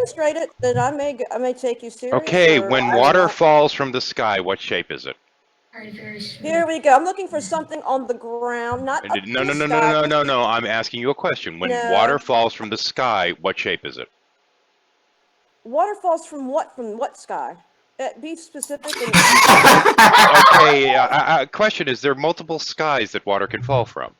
demonstrate it, then I may take you serious. Okay, or when I may water not. falls from the sky, what shape is it? Here we go. I'm looking for something on the ground, not up No, in no, the no, no, sky. no, no, no. I'm asking you a question. When water No. falls from the sky, what shape is it? Water falls from what? From what sky? Be specific. And Okay, question, is there multiple skies that water can fall from?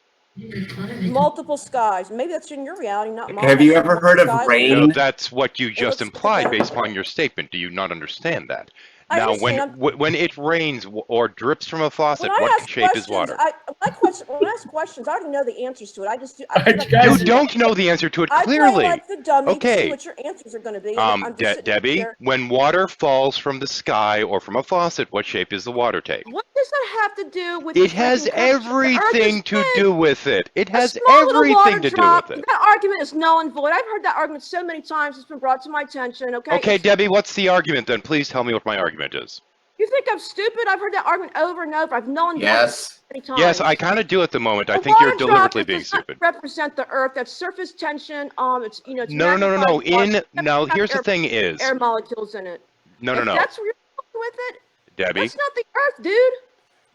multiple skies. Maybe that's in your reality, not mine. Have you ever heard of rain? No, that's what you just looks implied identical. based upon your statement. Do you not understand that? I Now, understand. when it rains or drips from a faucet, When I what ask shape is questions, water? when I ask questions, I already know the answers to it. I just do. I You feel like guys- You don't know the answer to it I play clearly. like the dummy to see Okay. what your answers are going to be, and I'm just sitting Debbie, here. when water falls from the sky or from a faucet, what shape is the water take? What does that have to do with It the has freaking curvature? everything to do with it. It A has small little water everything to do drop. with it. That argument is null and void. I've heard that argument so many times. It's been brought to my attention. Okay. Okay, Debbie, what's the argument then? Please tell me what my argument is. You think I'm stupid? I've heard that argument over and over. I've null and void Yes. many times. Yes, I kind of do at the moment. I A think you're water drop deliberately being does not stupid. represent the Earth. That's surface tension. It's it's No. magnified water. No, here's the thing is. Air molecules in it. No. If that's where you're going with it, Debbie. that's not the Earth, dude.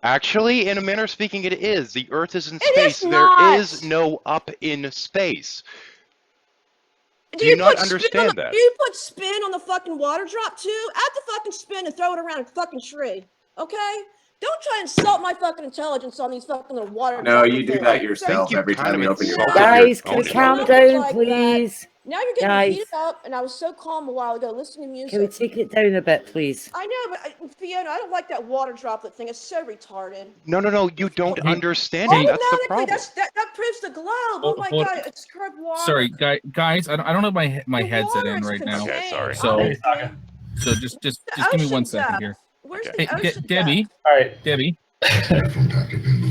Actually, in a manner of speaking, it is. The Earth is in It space. is There not. is no up in space. Do you not put spin understand on the, that? Do you put spin on the fucking water drop too? Add the fucking spin and throw it around a fucking tree, okay? Don't try and insult my fucking intelligence on these fucking little water No, drops. you do that yourself you every kind time of you open your insulted mouth. Guys, your can we own calm intelligence. down, Like that. please? Now you're getting Guys. heated up, and I was so calm a while ago listening to music. Can we take it down a bit, please? I know, but Fiona, I don't like that water droplet thing. It's so retarded. No, you don't understand Hey, it. That's the Automatically, problem. that proves the globe. Oh my Hold- god, it's curved water. Sorry, guys. I don't have my The headset water in is right now. contained, Okay, sorry. So- honestly. So just The give me one ocean second depth. here. Where's Okay. the Hey, ocean Debbie. depth? All right. Debbie.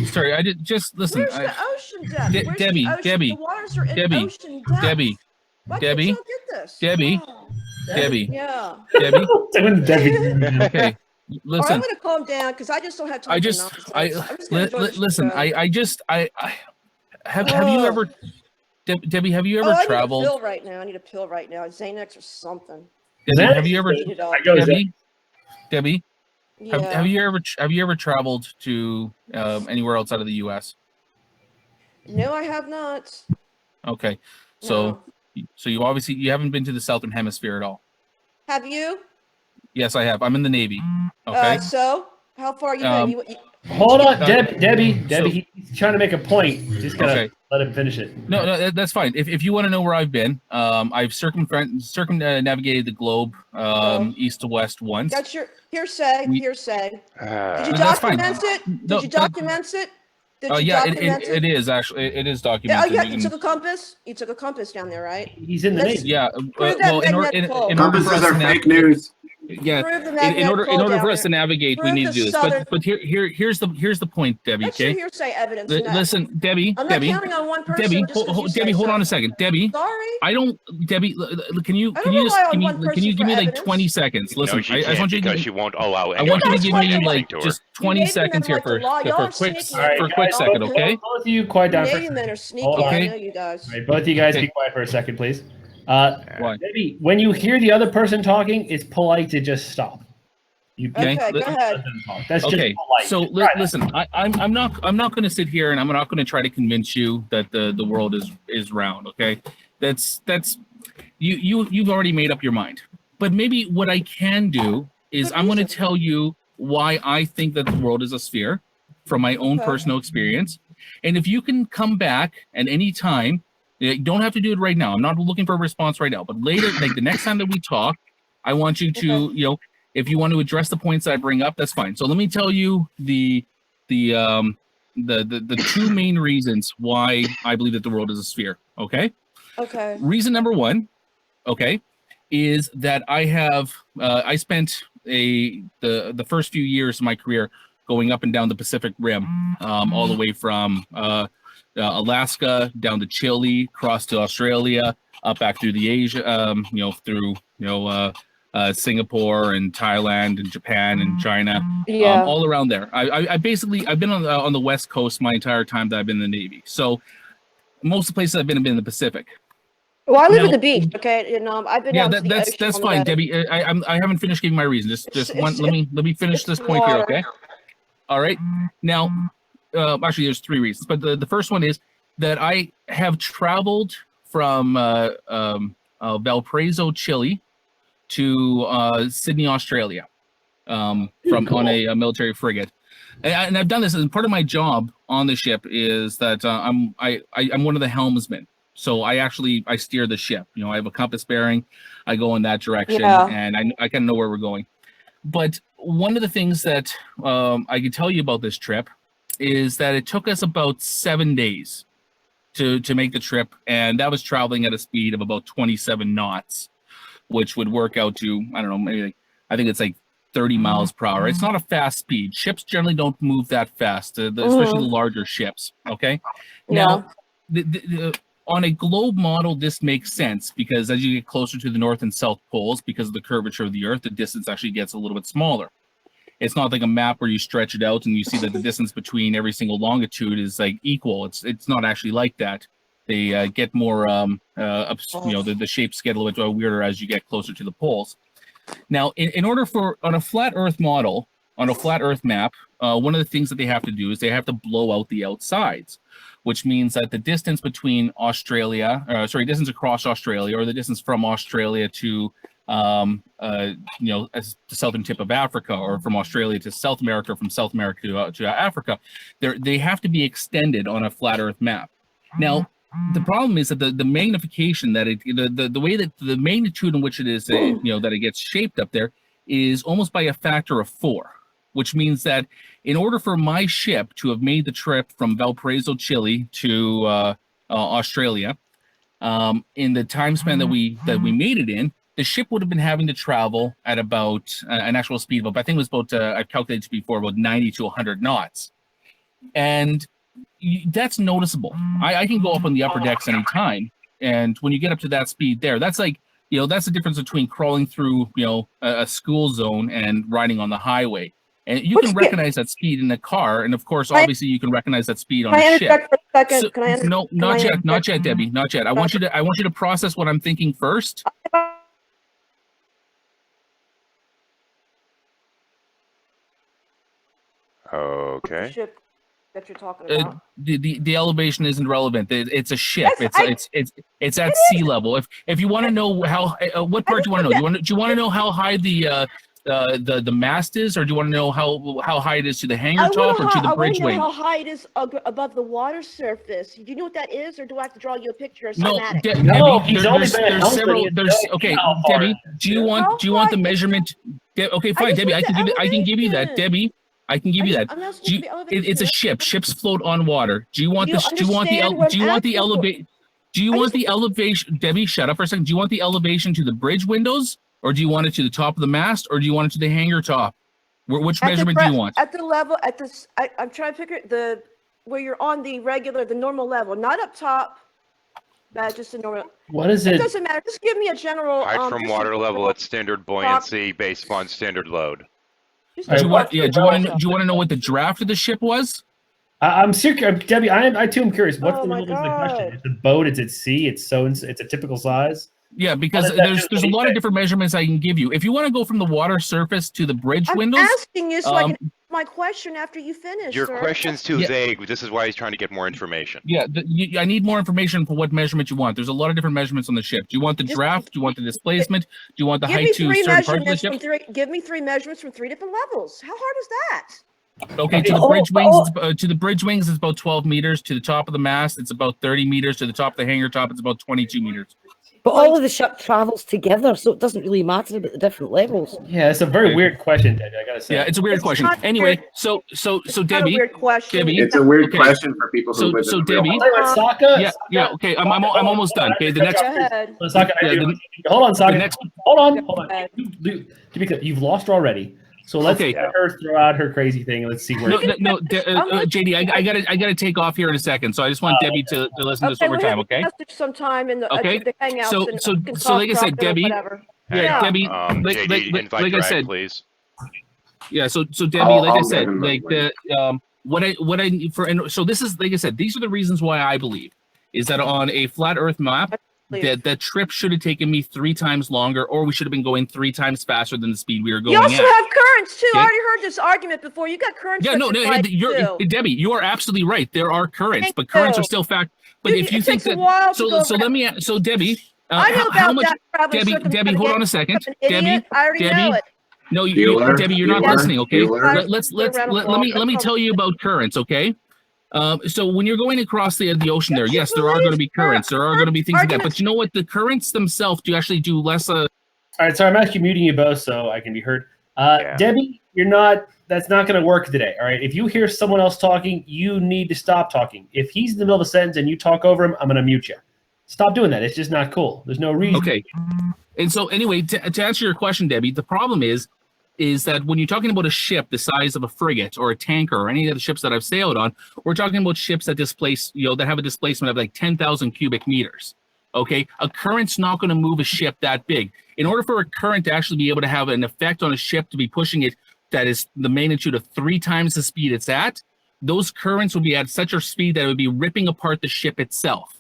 Sorry, I did just listen. Where's the ocean depth? De- Where's Debbie, the ocean? Debbie, The waters are in Debbie, ocean depth. Debbie, Why Debbie, can't y'all get this? Debbie, Oh, Debbie, yeah. Debbie. Doing Debbie. Okay, All right, I'm listen. gonna calm down because I just don't have time I for just, nonsense. I I'm just gonna enjoy the listen. show. I have you ever, Debbie? Have you ever I traveled? need a pill right now. I need a pill right now. Xanax or something. Debbie, have you ever, Speed it up. I go Debbie? Yeah. Have you ever traveled to anywhere outside of the U.S.? No, I have not. Okay, so you obviously you haven't been to the Southern Hemisphere at all. Have you? Yes, I have. I'm in the Navy. Okay. So how far are you going? You Hold on, Uh, Debbie. so- He's trying to make a point. Just gotta Okay. let him finish it. No, that's fine. If you want to know where I've been, I've circumnavigated the globe, east to west once. That's your hearsay. We- Hearsay. Did you That's fine. document it? No, Did you document it? Did you Yeah, document it is actually it is documented. Yeah, You you can- took a compass. You took a compass down there, right? He's in the Let's- Navy. Yeah. Prove that Well, in order magnetic pole. in order for Compasses us are to fake news. yeah, Prove the in magnetic order pole down for us there. to navigate, we Prove need the to do this. southern- But here's the point, Debbie. That's your Okay. hearsay evidence. and that- Listen, Debbie. I'm not Debbie. counting on one person. Debbie, just 'cause you say Debbie, hold on a so. second. Debbie, Sorry. I don't. Debbie, can you I don't rely on one person give for me like evidence. 20 seconds? Listen, No, she I can't want you to because she won't allow I anyone want you to guys give like me to like to her. just You 20 Navy men seconds here like the for law. Y'all a are quick sneaky. All right, for a quick guys, second, both- okay? Both of you quiet down for a Navy second. men are sneaky. Hold on. I Okay. know you guys. All right, both of you guys Okay. be quiet for a second, please. Why? Debbie, when you hear the other person talking, it's polite to just stop. You Okay. Okay, go Let ahead. them talk. That's Okay, just polite. so Just try that. listen, I'm not going to sit here and I'm not going to try to convince you that the world is round. Okay, that's you've already made up your mind. But maybe what I can do is I'm going to tell you why I think that the world is a sphere from my own Okay. personal experience, and if you can come back at any time, you don't have to do it right now. I'm not looking for a response right now, but later, like the next time that we talk, I want you to if you want to address the points that I bring up, that's fine. So let me tell you the two main reasons why I believe that the world is a sphere. Okay. Okay. Reason number one, okay, is that I spent the first few years of my career going up and down the Pacific Rim, all the way from Alaska down to Chile, across to Australia, up back through the Asia, through Singapore and Thailand and Japan and China, Yeah. all around there. I've been on the West Coast my entire time that I've been in the Navy. So most of the places I've been have been in the Pacific. Well, I live Now- at the beach, okay, and I've been Yeah, out to the that's ocean on fine, the boat. Debbie. I haven't finished giving my reason. Just one. Let me finish this point here, okay? All right. Now, actually, there's 3 reasons, but the first one is that I have traveled from Valparaiso, Chile, to Sydney, Australia, from on a military frigate, and I've done this. And part of my job on the ship is that I'm one of the helmsmen. So I steer the ship. You know, I have a compass bearing. I go in that direction, and I kind of know where we're going. But one of the things that I can tell you about this trip is that it took us about 7 days to make the trip, and that was traveling at a speed of about 27 knots, which would work out to, I don't know, maybe I think it's like 30 miles per hour. It's not a fast speed. Ships generally don't move that fast, especially the larger ships. Okay. Now, on a globe model, this makes sense because as you get closer to the North and South poles, because of the curvature of the Earth, the distance actually gets a little bit smaller. It's not like a map where you stretch it out and you see that the distance between every single longitude is like equal. It's not actually like that. They get more, the shapes get a little bit weirder as you get closer to the poles. Now, in order on a flat Earth model, on a flat Earth map, one of the things that they have to do is they have to blow out the outsides, which means that the distance between distance across Australia, or the distance from Australia to, the southern tip of Africa, or from Australia to South America, or from South America to Africa, they have to be extended on a flat Earth map. Now, the problem is that the magnification that the way that the magnitude in which it is, that it gets shaped up there is almost by a factor of 4, which means that in order for my ship to have made the trip from Valparaiso, Chile to Australia, in the time span that we made it in, the ship would have been having to travel at about an actual speed of, I think it was about, I calculated before, about 90 to 100 knots. And that's noticeable. I can go up on the upper decks anytime, and when you get up to that speed there, that's like, that's the difference between crawling through, a school zone and riding on the highway. And you can recognize that speed in a car, and of course, obviously, you can recognize that speed on a ship. No, not yet, Debbie, not yet. I want you to process what I'm thinking first. Okay. Ship that you're talking about. The elevation isn't relevant. It's a ship. It's at sea level. If you want to know how, what part do you want to know? Do you want to know how high the mast is, or do you want to know how high it is to the hangar top or to the bridge wing? I want to know how high it is above the water surface. Do you know what that is, or do I have to draw you a picture? No, Debbie, there's several. Okay, Debbie, do you want the measurement? Okay, fine, Debbie. I can give you that, Debbie. I can give you that. It's a ship. Ships float on water. Do you want the elevation? Debbie, shut up for a second. Do you want the elevation to the bridge windows, or do you want it to the top of the mast, or do you want it to the hangar top? Which measurement do you want? At the level, I'm trying to figure where you're on the normal level, not up top. Just a normal. What is it? It doesn't matter. Just give me a general. Height from water level at standard buoyancy based upon standard load. Do you want to know what the draft of the ship was? I'm serious, Debbie. I too am curious. What's the question? It's a boat. It's at sea. It's a typical size. Yeah, because there's a lot of different measurements I can give you. If you want to go from the water surface to the bridge windows, I'm asking you so I can ask my question after you finish. Your question's too vague. This is why he's trying to get more information. Yeah, I need more information for what measurement you want. There's a lot of different measurements on the ship. Do you want the draft? Do you want the displacement? Do you want the height to certain parts of the ship? Give me 3 measurements from 3 different levels. How hard is that? Okay, to the bridge wings, it's about 12 meters. To the top of the mast, it's about 30 meters. To the top of the hangar top, it's about 22 meters. But all of the ship travels together, so it doesn't really matter about the different levels. Yeah, it's a very weird question, Debbie. I gotta say. Yeah, it's a weird question. Anyway, so Debbie, weird question. Debbie, it's a weird question for people who live in Debbie, Socka. Yeah. Okay, I'm almost done. Okay, the next. Socka, hold on, Socka. Hold on. To be clear, you've lost her already. So let's let her throw out her crazy thing and let's see where. No, JD, I gotta take off here in a second. So I just want Debbie to listen to this one more time, okay? Sometime in the the hangouts. So like I said, Debbie. Yeah, Debbie. JD, like I said, please. Yeah, so Debbie, like I said, like so this is, like I said, these are the reasons why I believe is that on a flat Earth map, that trip should have taken me 3 times longer, or we should have been going 3 times faster than the speed we were going You also at. have currents too. Okay. I already heard this argument before. You got currents. Yeah, no, Debbie, you are absolutely right. There are currents, but currents are still fact. But if you think that, so Debbie, I know how about much? that. Debbie, hold on a second. Debbie, I already know it. No, Debbie, you're not listening. Okay, let me tell you about currents. Okay. So when you're going across the ocean there, yes, there are going to be currents. There are going to be things like that. But you know what? The currents themselves do actually do less. All right, so I'm actually muting you both so I can be heard. Debbie, that's not going to work today. All right. If you hear someone else talking, you need to stop talking. If he's in the middle of a sentence and you talk over him, I'm going to mute you. Stop doing that. It's just not cool. There's no reason. Okay. And so anyway, to answer your question, Debbie, the problem is that when you're talking about a ship the size of a frigate or a tanker or any of the ships that I've sailed on, we're talking about ships that displace, that have a displacement of like 10,000 cubic meters. Okay, a current's not going to move a ship that big. In order for a current to actually be able to have an effect on a ship to be pushing it that is the magnitude of 3 times the speed it's at, those currents will be at such a speed that it would be ripping apart the ship itself.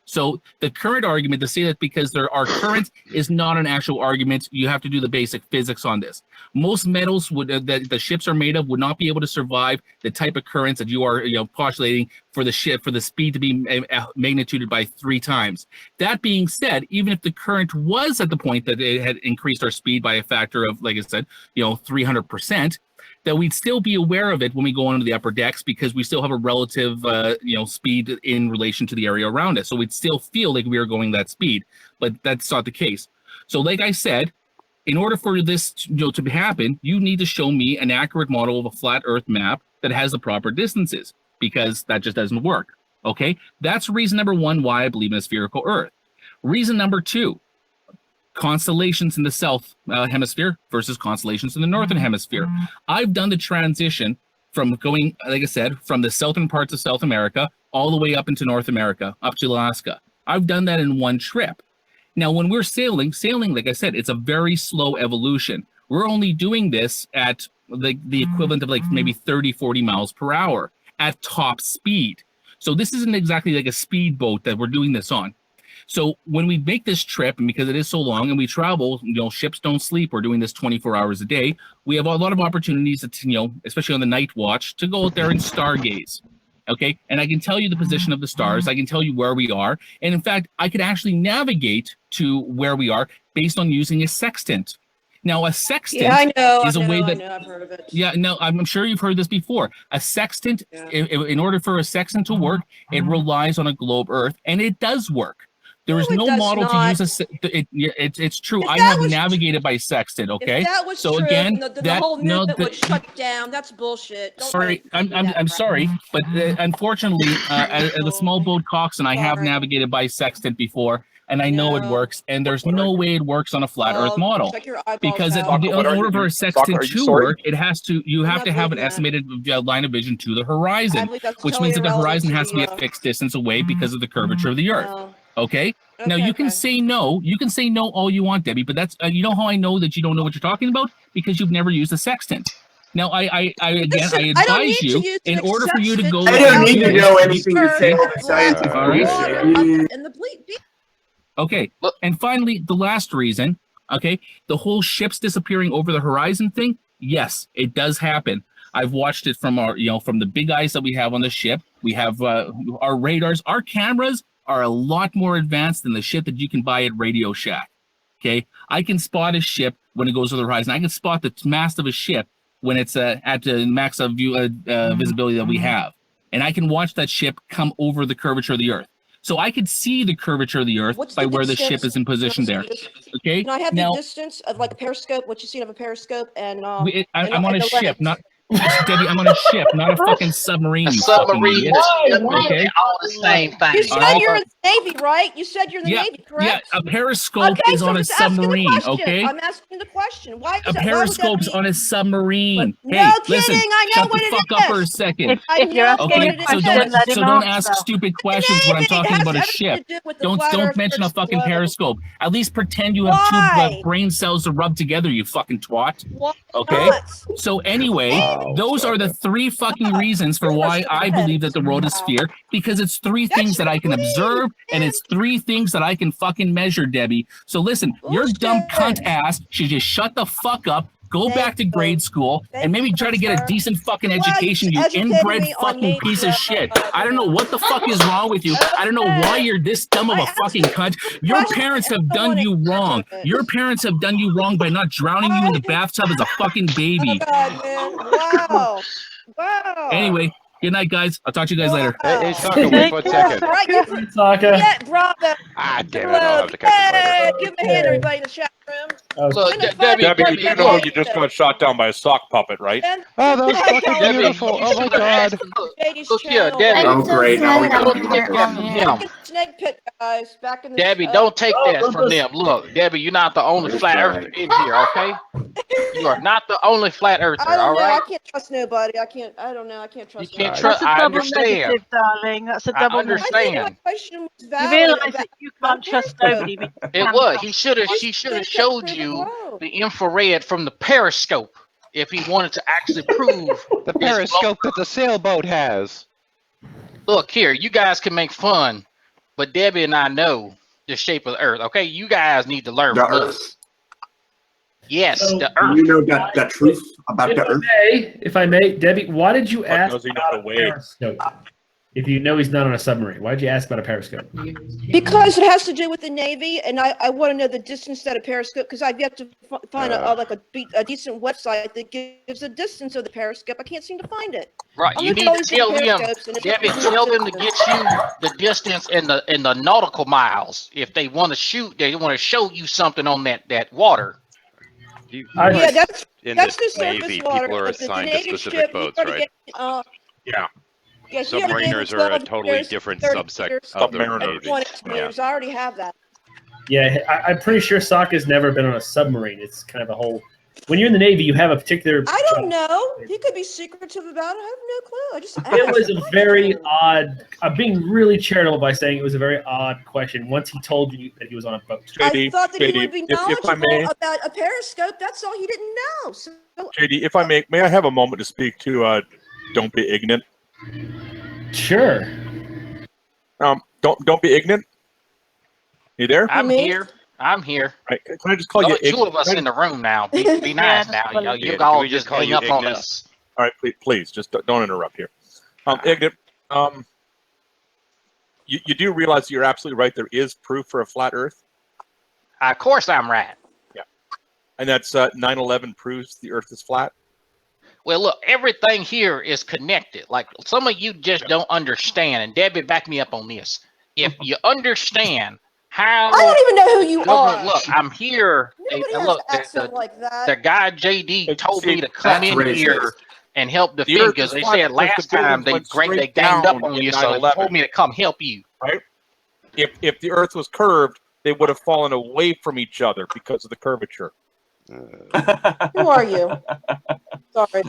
So the current argument to say that because there are currents is not an actual argument. You have to do the basic physics on this. Most metals that the ships are made of would not be able to survive the type of currents that you are postulating for the ship, for the speed to be magnituded by 3 times. That being said, even if the current was at the point that it had increased our speed by a factor of, like I said, 300%, that we'd still be aware of it when we go onto the upper decks because we still have a relative, speed in relation to the area around us. So we'd still feel like we are going that speed, but that's not the case. So like I said, in order for this to happen, you need to show me an accurate model of a flat Earth map that has the proper distances, because that just doesn't work. Okay, that's reason number 1 why I believe in a spherical Earth. Reason number 2. Constellations in the south hemisphere versus constellations in the northern hemisphere. I've done the transition from going, like I said, from the southern parts of South America all the way up into North America, up to Alaska. I've done that in one trip. Now, when we're sailing, like I said, it's a very slow evolution. We're only doing this at the equivalent of like maybe 30, 40 miles per hour at top speed. So this isn't exactly like a speedboat that we're doing this on. So when we make this trip, and because it is so long and we travel, ships don't sleep. We're doing this 24 hours a day. We have a lot of opportunities to, especially on the night watch, to go out there and stargaze. Okay. And I can tell you the position of the stars. I can tell you where we are. And in fact, I could actually navigate to where we are based on using a sextant. Now, a sextant is a way that I've heard of it. Yeah, no, I'm sure you've heard this before. A sextant, in order for a sextant to work, it relies on a globe Earth, and it does work. There is no model to use it's true. I have navigated by sextant. Okay, if that was so true, again, the whole movement would shut down. That's bullshit. I'm sorry, but unfortunately, as a small boat coxswain, I have navigated by sextant before, and I know it works. And there's no way it works on a flat Earth model, because in order for a sextant to work, you have to have an estimated line of vision to the horizon, which means that the horizon has to be a fixed distance away because of the curvature of the Earth. Okay. Now you can say no. You can say no all you want, Debbie, but that's you know how I know that you don't know what you're talking about? Because you've never used a sextant. Now I advise you in order for you to go. I don't need to know anything to say all the science. All right. Okay. And finally, the last reason. Okay, the whole ships disappearing over the horizon thing. Yes, it does happen. I've watched it from our from the big eyes that we have on the ship. We have our radars, our cameras are a lot more advanced than the shit that you can buy at Radio Shack. Okay, I can spot a ship when it goes over the horizon. I can spot the mast of a ship when it's at the max of visibility that we have, and I can watch that ship come over the curvature of the Earth. So I could see the curvature of the Earth by where the ship is in position there. Okay. Can I have the distance of like a periscope? What you see of a periscope? And I'm on a ship, not. Debbie, I'm on a ship, not a fucking submarine. A submarine. Okay. All the same thing. You said you're in the Navy, right? You said you're in the Navy, correct? Yeah, a periscope is on a submarine, okay? I'm asking the question. Why is a periscope's on a submarine. No kidding, I know what it is. Shut the fuck up for a second. If you're asking So don't ask stupid questions when I'm talking about a ship. Don't mention a fucking periscope. At least pretend you have two brain cells to rub together, you fucking twat. Okay? So anyway, Those are the three fucking reasons for why I believe that the world is sphere, because it's three things that I can observe and it's three things that I can fucking measure, Debbie. So listen, your dumb cunt ass should just shut the fuck up, go back to grade school, and maybe try to get a decent fucking education, you inbred fucking piece of shit. I don't know what the fuck is wrong with you. I don't know why you're this dumb of a fucking cunt. Your parents have done you wrong. Your parents have done you wrong by not drowning you in the bathtub as a fucking baby. Oh God, man! Wow, wow. Anyway, good night, guys. I'll talk to you guys later. Hey, Socka, wait 1 second. Right, you Socka. yeah, bravo. Ah, damn it, I'll have to catch you Hey, later. give a hand, everybody, in the chat room. Look, When the Debbie, fuck- Debbie, you do know you just got shot down by a sock puppet, right? And- Oh, that was fucking Debbie, beautiful. Oh my god. JD's Look here, channel. Debbie. Oh, great. Now we got Don't people. take that from him. Back in the snake pit, guys. Back in the Debbie, don't take that from them. Look, Debbie, you're not the only flat earther in here, okay? You are not the only flat earther, I all don't know. I right? can't trust nobody. I don't know. I can't You trust can't nobody. trust. That's a I double understand. negative, darling. That's a I double I think understand. my question was You valid. realise about that you can't trust Periscope. nobody. But you It can was. trust She should have Just showed through the you globe. the infrared from the periscope if he wanted to actually prove The his periscope that the sailboat has. Look here, you guys can make fun, but Debbie and I know the shape of the Earth. Okay, you guys need to learn The from Earth. us. Yes, So, the Do Earth. you know the truth about the Earth? If I may, Debbie, why did you ask does he know about the a way? periscope? If you know he's not on a submarine, why did you ask about a periscope? Because it has to do with the Navy, and I want to know the distance that a periscope, because I've yet to find a decent website that gives the distance of the periscope. I can't seem to find it. Right, I'm you gonna need to tell them, periscopes, and it's Debbie, not tell them to distance. get you the distance in the nautical miles. If they want to shoot, they want to show you something on that water. Yeah, that's In the the surface Navy, water. people are The assigned to Navy specific ship, boats, you gotta right? get, Yeah. yeah, here it Submariners is, are a 12 totally meters, different 30 subsect meters, of the Submariner. and Navy. 20 Yeah. meters. I already have that. Yeah, I'm pretty sure Sokka's never been on a submarine. It's kind of a whole. When you're in the Navy, you have a particular. I don't know. He could be secretive about it. I have no clue. I just asked. It was a very odd. I'm being really charitable by saying it was a very odd question. Once he told you that he was on a boat. I JD, thought that he JD, would be if I knowledgeable may, about a periscope. That's all he didn't know. So JD, if I may I have a moment to speak to Don't Be Ignorant? Sure. Don't be ignorant. You there? I'm me? here. I'm here. Right, can I just call Oh, you two of us ignorant? in the room now. Be nice Yeah, now. You Yeah, can all we just just call hang you up on ignorant? us. All right, please, just don't interrupt here. Ignorant. You do realize you're absolutely right. There is proof for a flat Earth, Of course I'm right. and that's 9/11 proves the Earth is flat. Well, look, everything here is connected. Like some of you just don't understand, and Debbie, back me up on this. If you understand how I don't even know who you government, are. look, I'm here. Nobody has Look, an accent like that. the guy JD told me to come That's in racist. here and help The defend Earth because is they flat said because last the time buildings they went straight ganged up down on in you, so they 9/11. told me to come help you. Right? If the Earth was curved, they would have fallen away from each other because of the curvature. Who are you? Sorry.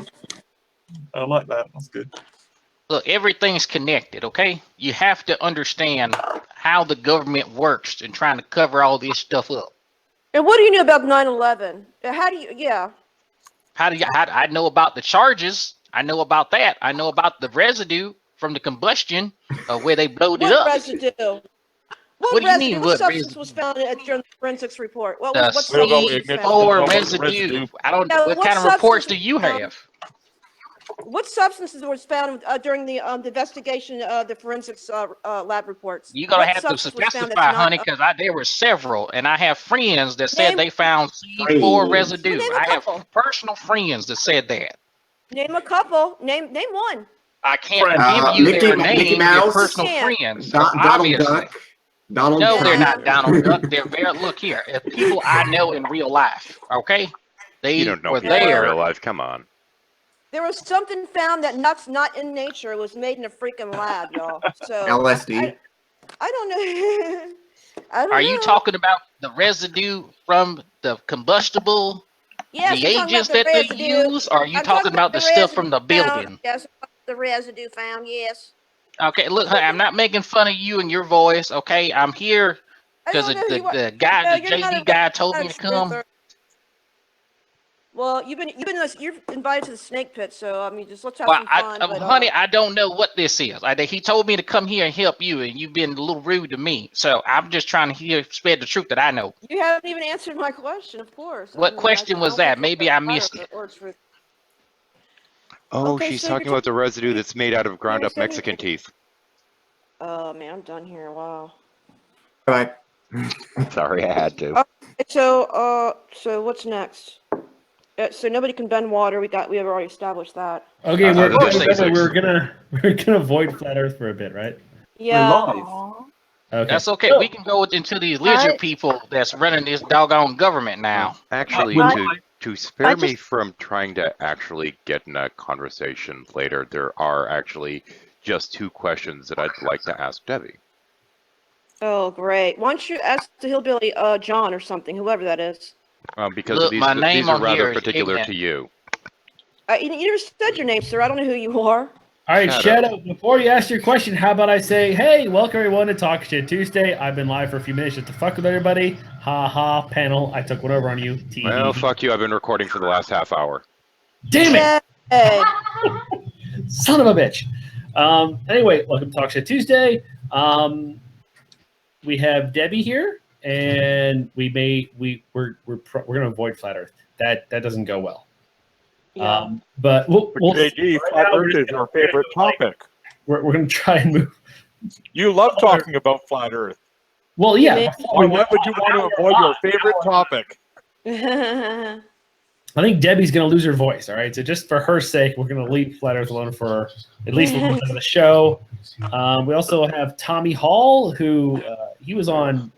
I like that. That's good. Look, everything's connected, okay? You have to understand how the government works and trying to cover all this stuff up. And what do you know about 9/11? How do you? Yeah. How I know about the charges? I know about that. I know about the residue from the combustion where they blowed it What up. residue? What What do you residue? mean, What what substance residue? was found during the forensics report? What The substance We'll go was ignorant. found? We'll C4 go with residue. residue. I don't Now, know what what kind of reports do substance you was found? have? What substances was found during the investigation of the forensics lab reports? You're gonna What have to substance was found specify, that's not? honey, because there were several, and I have friends that said Name- they found C4 Friends. residue. Well, name a I have couple. personal friends that said that. Name a couple. Name one. I can't Friends. give you their Mickey name, your Mouse. personal Yeah. friends. Donald Obviously. Duck. Donald No, Trump. they're not Donald Duck. They're very, look here, people I know in real life, okay? They You don't know were people in there. real life. Come on. There was something found that's not in nature. It was made in a freaking lab, y'all. So LSD. I don't know. I don't Are know. you talking about the residue from the combustible Yes, I'm talking about reagents the that they residue. use? Or are you I'm talking about the the stuff from the residue found. building? Yes, the residue found. Yes. Okay, look, honey, I'm not making fun of you and your voice, okay? I'm here I because don't know who you are. the guy, No, the you're not JD a- guy told not me a to come. truther. Well, you're invited to the snake pit, so I mean, just let's have Well, some fun. honey, I don't know what this is. He told me to come here and help you, and you've been a little rude to me. So I'm just trying to spread the truth that I know. You haven't even answered my question, of course. What question was that? Maybe I missed it. Oh, Okay, she's so talking you're about the residue that's made out of ground up saying- Mexican teeth. Oh man, I'm done here. Wow. Right. Sorry, I had to. So what's next? So nobody can bend water. We have already established that. Okay, there's we're gonna avoid flat Earth for a bit, right? Yeah. Okay. That's okay. We can go into these lizard people that's running this doggone government now. Actually, to spare me from trying to actually get in a conversation later, there are actually just 2 questions that I'd like to ask Debbie. Oh, great. Why don't you ask the hillbilly John or something, whoever that is? Because Look, these my name are on rather here is particular ignorant. to you. You never said your name, sir. I don't know who you are. All right, Shadow, before you ask your question, how about I say, hey, welcome everyone to Talk Shit Tuesday. I've been live for a few minutes just to fuck with everybody. Ha ha, panel. I took one over on you. Well, fuck you. I've been recording for the last half hour. Damn it! Hey. Son of a bitch. Anyway, welcome to Talk Shit Tuesday. We have Debbie here, and we're gonna avoid flat Earth. That doesn't go well. Yeah. But we'll JD, flat Earth is your favorite topic. We're gonna try and move. You love talking about flat Earth. Well, yeah. Why would you want to avoid your favorite topic? I think Debbie's going to lose her voice, all right? So just for her sake, we're going to leave Flat Earth alone for at least a little bit of the show. We also have Tommy Hall, who he was on,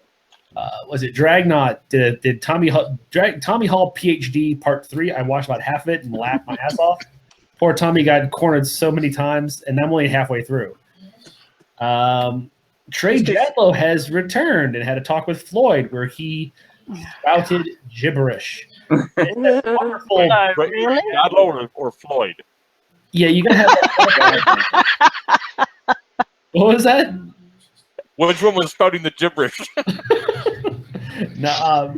was it Dragnaut? Did Tommy Hall PhD Part 3? I watched about half of it and laughed my ass off. Poor Tommy got cornered so many times, and I'm only halfway through. Trey Jadlow has returned and had a talk with Floyd where he spouted gibberish. Wonderful. Really? Jadlow or Floyd? Yeah, you gotta have that. What was that? Which one was spouting the gibberish? No,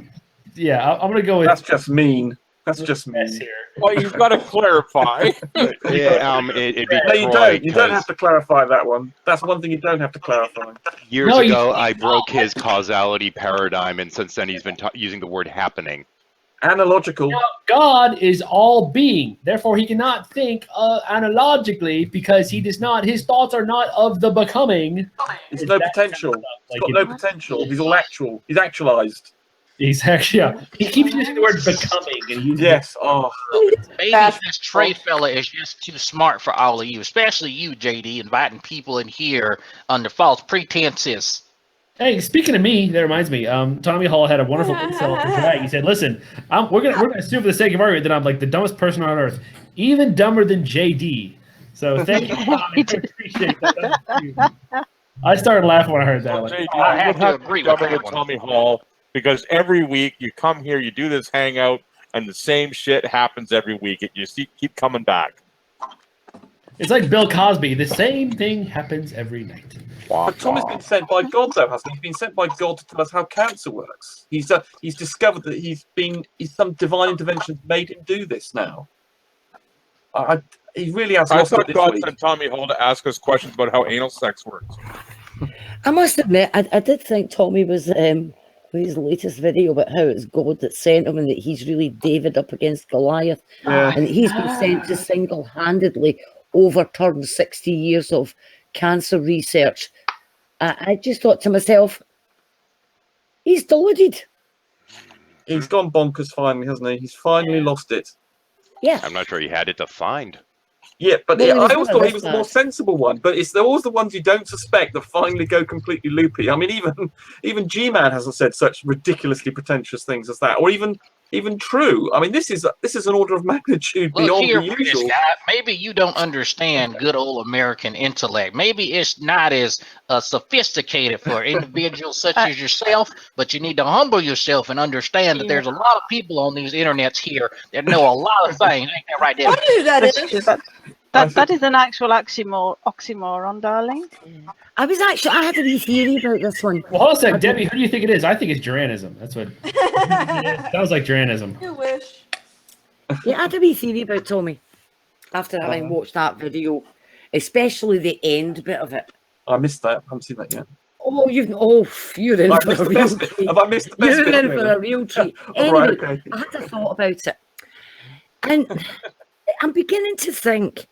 yeah, I'm gonna go with. That's just mean. That's just mean. here. Well, you've got to clarify. Yeah, it'd be No, you Troy, don't. You don't 'cause have to clarify that one. That's one thing you don't have to clarify. years ago I broke his causality paradigm, and since then he's been using the word happening. Analogical. Now, God is all being, therefore he cannot think analogically because he does not. His thoughts are not of the becoming. There's no potential. He's got no potential. He's all actual. He's actualized. He's actually, yeah. He keeps using the word becoming. And using Yes. Oh. Maybe this Trey fella is just too smart for all of you, especially you, JD, inviting people in here under false pretenses. Hey, speaking of me, that reminds me. Tommy Hall had a wonderful insult for drag. He said, "Listen, we're gonna assume for the sake of argument that I'm like the dumbest person on earth, even dumber than JD." So thank you, Tommy. I appreciate that. I started laughing when I heard that. Well, Like, JD, I you have would to have agree to with dumb that into one. Tommy Hall because every week you come here, you do this hangout, and the same shit happens every week. You keep coming back. it's like Bill Cosby. The same thing happens every night. But Tommy's been sent by God, though, hasn't he? He's been sent by God to tell us how cancer works. He's discovered that he's some divine intervention made him do this now. He really has I lost it thought this God week. sent Tommy Hall to ask us questions about how anal sex works. I must admit, I did think Tommy was with his latest video about how it's God that sent him and that he's really David up against Goliath. Yeah. And he's been sent to single-handedly overturn 60 years of cancer research. I just thought to myself, he's deluded. He's gone bonkers finally, hasn't he? He's finally lost it. Yeah. I'm not sure he had it to find. Yeah, but Well, he was I always one of thought he those was the more guys. sensible one. But they're always the ones you don't suspect that finally go completely loopy. I mean, even G-Man hasn't said such ridiculously pretentious things as that, or even True. I mean, this is an order of magnitude Look beyond here, the British usual. guy. Maybe you don't understand good old American intellect. Maybe it's not as sophisticated for individuals such as yourself, but you need to humble yourself and understand that there's a lot of people on these internets here that know a lot of things. Ain't that right, I Debbie? know who that That's is. true. That is an actual oxymoron, darling. I had a wee theory about this one. Well, hold on a second, Debbie. Who do you think it is? I think it's Jeranism. That's what sounds like Jeranism. You wish. Yeah, I had a wee theory about Tommy after having watched that video, especially the end bit of it. I missed that. I haven't seen that yet. Oh, you're in Have I for missed a the real best bit? treat. Have I missed the best You're bit? in for a real treat. All Anyway, right, okay. I had a thought about it, and I'm beginning to think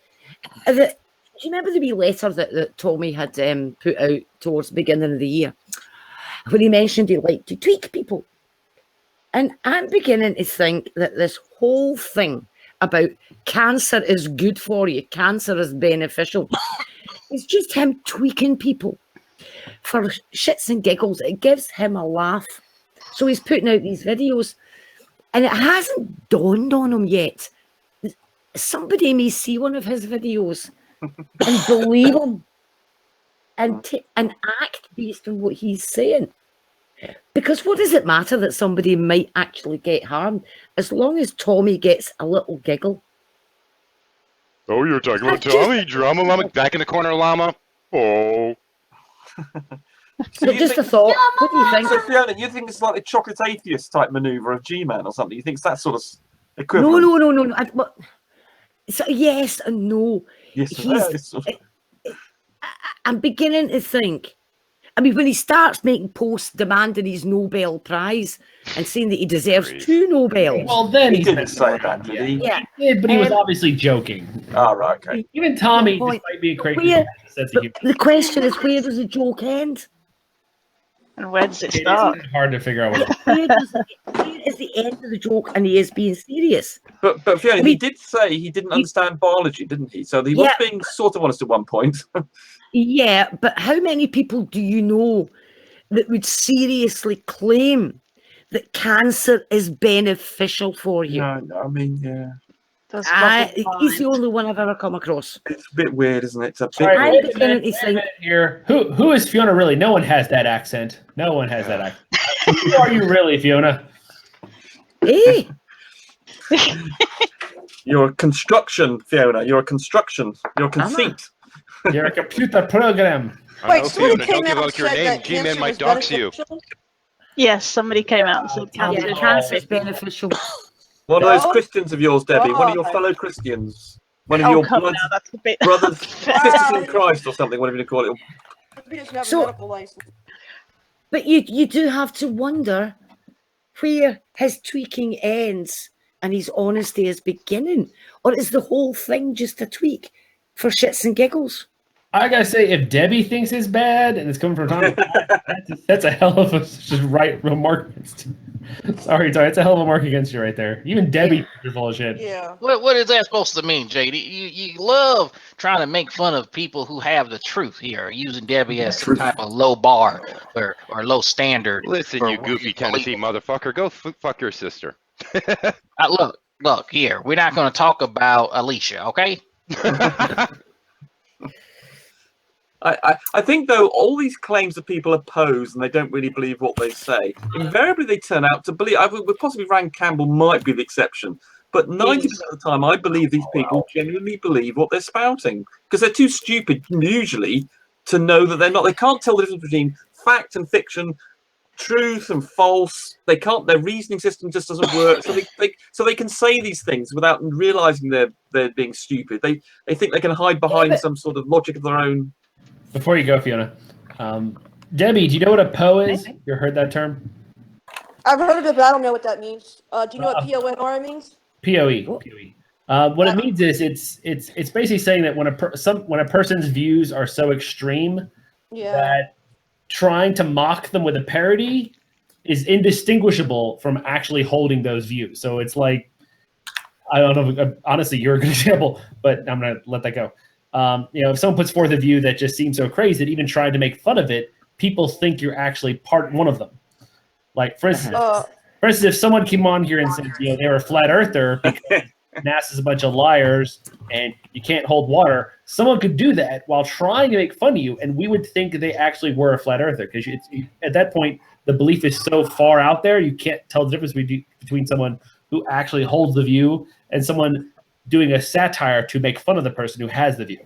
that. Do you remember the wee letter that Tommy had put out towards the beginning of the year, where he mentioned he liked to tweak people? And I'm beginning to think that this whole thing about cancer is good for you, cancer is beneficial, it's just him tweaking people for shits and giggles. It gives him a laugh. So he's putting out these videos, and it hasn't dawned on him yet. Somebody may see one of his videos and believe him and act based on what he's saying. Because what does it matter that somebody might actually get harmed as long as Tommy gets a little giggle? Oh, you're talking about Tommy, drama llama, back in the corner, llama. Oh. So just a thought. What do you think? So Fiona, you think it's like a chocolate atheist type maneuver of G-Man or something? You think it's that sort of equivalent? No. So yes and no. Yes, I'm beginning to think. I mean, when he starts making posts demanding his Nobel Prize and saying that he deserves 2 Nobels. Well, then he didn't say that, did he? Yeah, He did, but he was obviously joking. Oh, right, okay. Even Tommy, despite being crazy, the question is, where does the joke end? And where does it It start? is hard to figure out what Where is the end of the joke, and he is being serious? But Fiona, he did say he didn't understand biology, didn't he? So he was being sort of honest at one point. Yeah, but how many people do you know that would seriously claim that cancer is beneficial for you? No, I mean, yeah. He's the only one I've ever come across. It's a bit weird, isn't it? It's a bit All right, weird. wait a minute here. Who is Fiona really? No one has that accent. No one has that accent. Who are you really, Fiona? Hey. You're a construction, Fiona. You're a construction. You're a conceit. You're a computer program. Wait, Fiona, somebody came don't give out out and your said name. that G-Man cancer might was dox you. beneficial? Yes, somebody came out and said cancer. Yeah, cancer is beneficial. One of those Christians of yours, Debbie. One of your fellow Christians. One of your come now, that's a bit... brothers, sisters in Christ, or something. Whatever you call it. He doesn't have a So- medical license. But you do have to wonder where his tweaking ends and his honesty is beginning. Or is the whole thing just a tweak for shits and giggles? I gotta say, if Debbie thinks it's bad and it's coming from Tommy, that's a hell of a just right remark. Sorry, that's a hell of a mark against you right there. Even Debbie is full of shit. Yeah. What is that supposed to mean, JD? You love trying to make fun of people who have the truth here, using Debbie as some type of low bar or low standard. Listen, you goofy Tennessee motherfucker, go fuck your sister. Look here. We're not going to talk about Alicia, okay? I think, though, all these claims that people oppose and they don't really believe what they say, invariably they turn out to believe. I would possibly Rand Campbell might be the exception, but 90% of the time, I believe these people genuinely believe what they're spouting because they're too stupid usually to know that they're not. They can't tell the difference between fact and fiction, truth and false. They can't. Their reasoning system just doesn't work. So they can say these things without realizing they're being stupid. They think they can hide behind some sort of logic of their own. Before you go, Fiona, Debbie, do you know what a PO is? You heard that term? I've heard of it, but I don't know what that means. Do you know what PONR means? POE. What it means is it's basically saying that when a person's views are so extreme that trying to mock them with a parody is indistinguishable from actually holding those views. So it's like, I don't know, honestly, you're a good example, but I'm going to let that go. If someone puts forth a view that just seems so crazy that even trying to make fun of it, people think you're actually one of them. Like, for instance, if someone came on here and said, they're a flat earther because NASA's a bunch of liars and you can't hold water, someone could do that while trying to make fun of you, and we would think they actually were a flat earther because at that point, the belief is so far out there, you can't tell the difference between someone who actually holds the view and someone doing a satire to make fun of the person who has the view.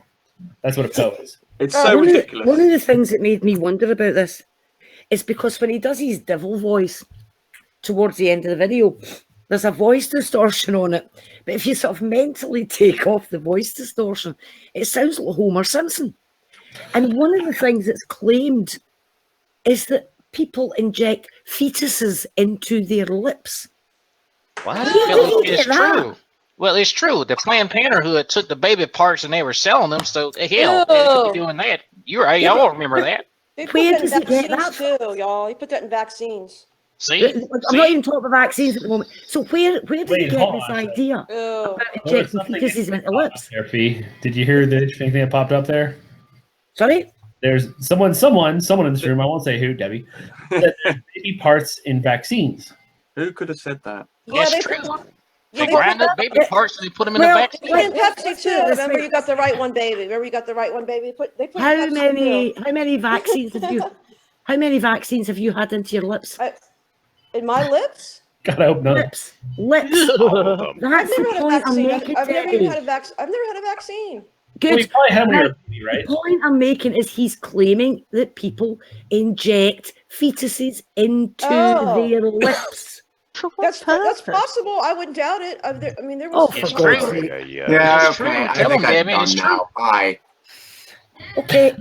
That's what a PO is. It's so ridiculous. One of the things that made me wonder about this is because when he does his devil voice towards the end of the video, There's a voice distortion on it, but if you sort of mentally take off the voice distortion, it sounds like Homer Simpson. And one of the things that's claimed is that people inject fetuses into their lips. What? Well, it's true. Well, it's true. The Planned Parenthood took the baby parts and they were selling them. So hell, they could be doing that. You're right. Y'all remember that. They put Where that in does it get vaccines that too, y'all. He put that in vaccines. See? I'm not even talking about vaccines at the moment. So where did you get hold this on a idea Ew. about There was injecting something fetuses into lips? There, Fee. Did you hear the interesting thing that popped up there? Sorry? There's someone in this room, I won't say who, Debbie, said there's baby parts in vaccines. Who could have said that? Yeah, It's they true. put, They they grind put up baby parts and they put them in the Well, vaccine. in Pepsi let's too. do it this Remember, way. you got the right one, baby. Remember, you got the right one, baby. They put How in Pepsi, too. many vaccines have you? How many vaccines have you had into your lips? In my lips? God, I hope not. Lips. Lips. All of them. That's I've the never had a point I'm vaccine. making, I've never even Debbie. had a vaccine. I've never had a vaccine. Well, you Good. probably had one Now, of your baby, right? the point I'm making is he's claiming that people inject fetuses into Oh. their lips. For what That's purpose? possible. I wouldn't doubt it. There Oh, was. for It's God's true. sake. Yeah, It's true. okay. I Tell think them, I'm Debbie, done it's now. Bye. Okay.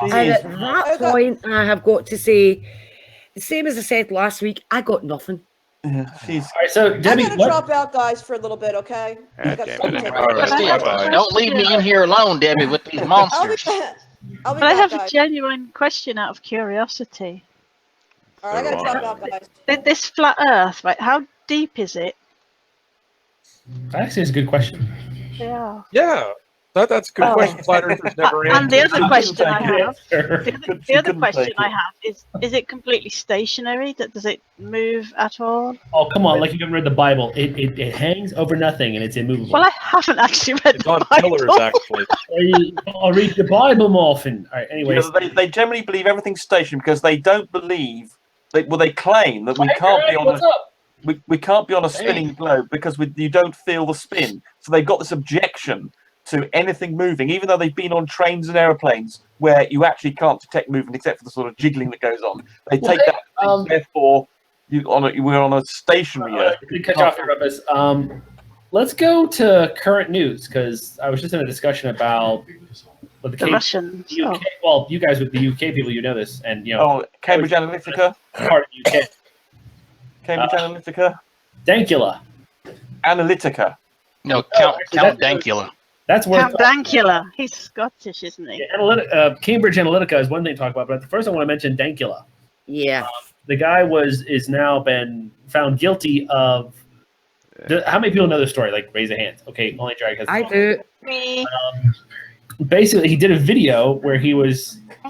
And at Jeez. that point, I have got to say, the same as I said last week, I got nothing. Yeah, she's. All right, so I Debbie, gotta what? drop out, guys, for a little bit. Okay. I got damn something it. to take All right. care of. Bye-bye. Don't leave me in here alone, Debbie, with these I'll be monsters. back. I'll be But I back, have a guys. genuine question out of curiosity. All right, I gotta drop out, guys. This flat Earth, right? How deep is it? Actually, it's a good question. Yeah. Yeah, that's a good Oh. question. Flat Earthers never And the answer. other question I take it. have, Sure. the other question I have is it completely stationary? Does it move at all? Oh, come on! Like you haven't read the Bible. It hangs over nothing and it's immovable. Well, I haven't actually read It's the on Bible. pillars, actually. I'll read the Bible more often. All right. Anyways, They generally believe everything's stationary because they don't believe. They claim that we Hi, can't be Greg, on what's a up? we can't be on a spinning globe because you don't feel the spin. So they've got this objection to anything moving, even though they've been on trains and airplanes where you actually can't detect movement except for the sort of jiggling that goes on. They take that. Therefore, we're on a stationary Earth. To catch off here, Rumpus, let's go to current news because I was just in a discussion about The Russians. UK, well, you guys with the UK people, you know this, and you know. Oh, Cambridge Analytica. Part of UK. Cambridge Analytica. Dankula. Analytica. No, Oh, Count Dankula. That's worth. Count Dankula. He's Scottish, isn't he? Yeah, Cambridge Analytica is one thing to talk about, but first I want to mention Dankula. Yeah. The guy is now been found guilty of. How many people know the story? Like, raise a hand. Okay, only Drag has. I do. Me. Basically, he did a video where he was